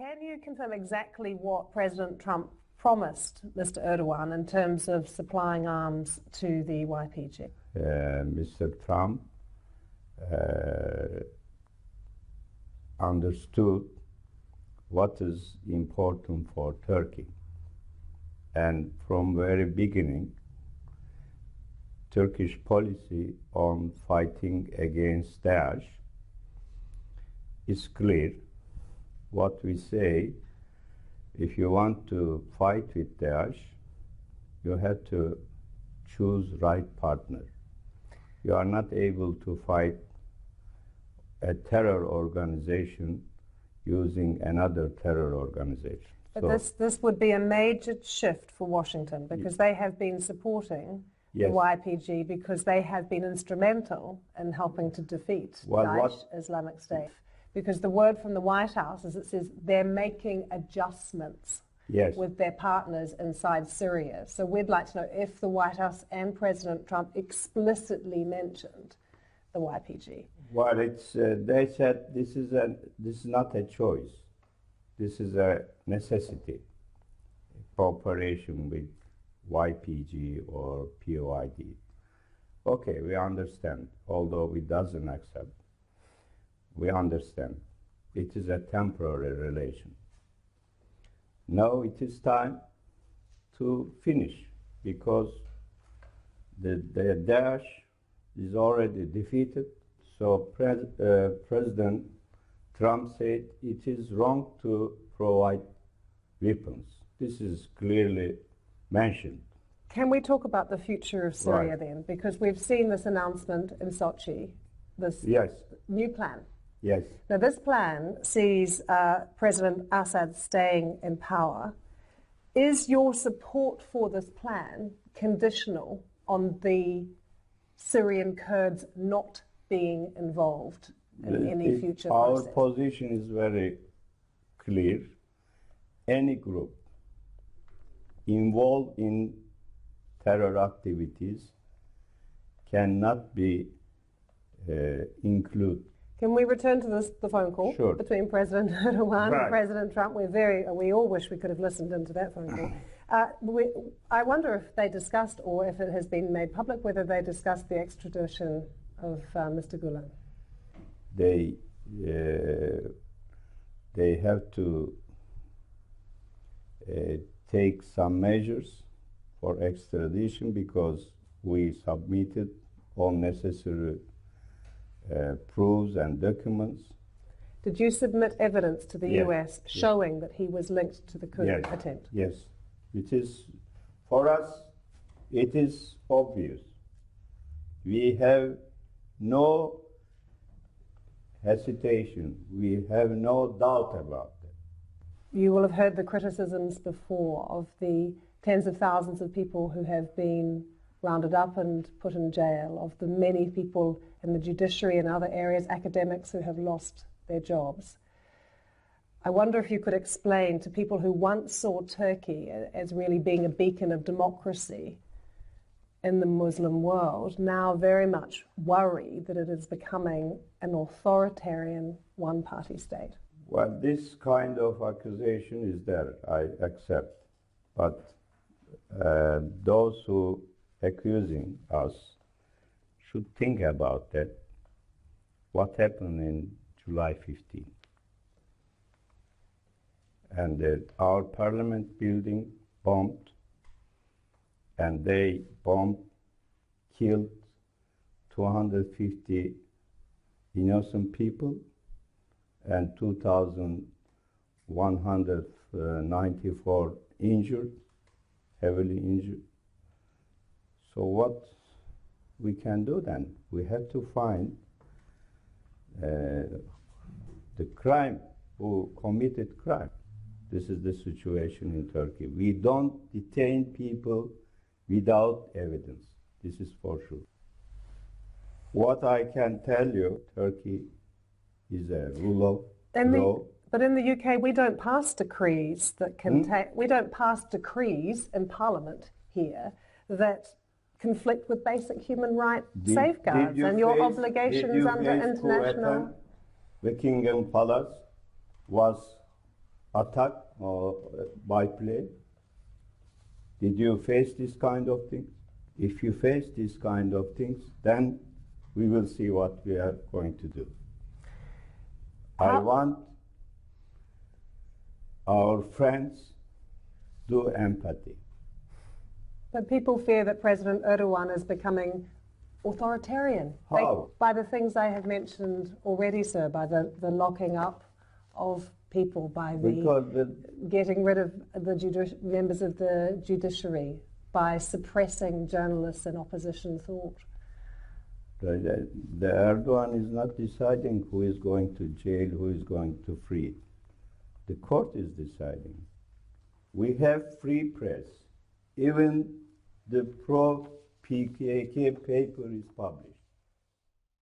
Can you confirm exactly what President Trump promised Mr. Erdogan in terms of supplying arms to the YPG? Mr. Trump understood what is important for Turkey. And from very beginning, Turkish policy on fighting against Daesh is clear. What we say, if you want to fight with Daesh, you have to choose right partner. You are not able to fight a terror organization using another terror organization. But this would be a major shift for Washington, because they have been supporting the YPG because they have been instrumental in helping to defeat Daesh, Islamic State. Because the word from the White House is, it says they're making adjustments with their partners inside Syria. So we'd like to know if the White House and President Trump explicitly mentioned the YPG. Well, it's they said this is not a choice. This is a necessity. Cooperation with YPG or POID. Okay, we understand, although it doesn't accept. We understand. It is a temporary relation. Now it is time to finish, because the Daesh is already defeated. So President Trump said it is wrong to provide weapons. This is clearly mentioned. Can we talk about the future of Syria then? Because we've seen this announcement in Sochi, this new plan. Yes. Now this plan sees President Assad staying in power. Is your support for this plan conditional on the Syrian Kurds not being involved in any future process? Our position is very clear. Any group involved in terror activities cannot be included. Can we return to the phone call between President Erdogan and President Trump? We all wish we could have listened into that phone call. I wonder if they discussed, or if it has been made public, whether they discussed the extradition of Mr. Gulen. They have to take some measures for extradition, because we submitted all necessary proofs and documents. Did you submit evidence to the US showing that he was linked to the coup attempt? Yes. It is, for us, it is obvious. We have no hesitation. We have no doubt about it. You will have heard the criticisms before of the tens of thousands of people who have been rounded up and put in jail, of the many people in the judiciary and other areas, academics who have lost their jobs. I wonder if you could explain to people who once saw Turkey as really being a beacon of democracy in the Muslim world, now very much worry that it is becoming an authoritarian one-party state. Well, this kind of accusation is there, I accept. But those who accusing us should think about that, what happened in July 15. And our parliament building bombed, and they bombed, killed 250 innocent people and 2,194 injured, heavily injured. So what we can do then? We have to find the crime, who committed crime. This is the situation in Turkey. We don't detain people without evidence. This is for sure. What I can tell you, Turkey is a rule of law. But in the UK, we don't pass decrees that we don't pass decrees in Parliament here that conflict with basic human rights safeguards and your obligations under international. The Buckingham Palace was attack or byplay? Did you face this kind of things? If you face this kind of things, then we will see what we are going to do. I want our friends do empathy. But people fear that President Erdogan is becoming authoritarian. How? By the things I have mentioned already, sir, by the locking up of people, by the getting rid of the members of the judiciary, by suppressing journalists and opposition thought. The Erdogan is not deciding who is going to jail, who is going to free. The court is deciding. We have free press. Even the pro-PKK paper is published.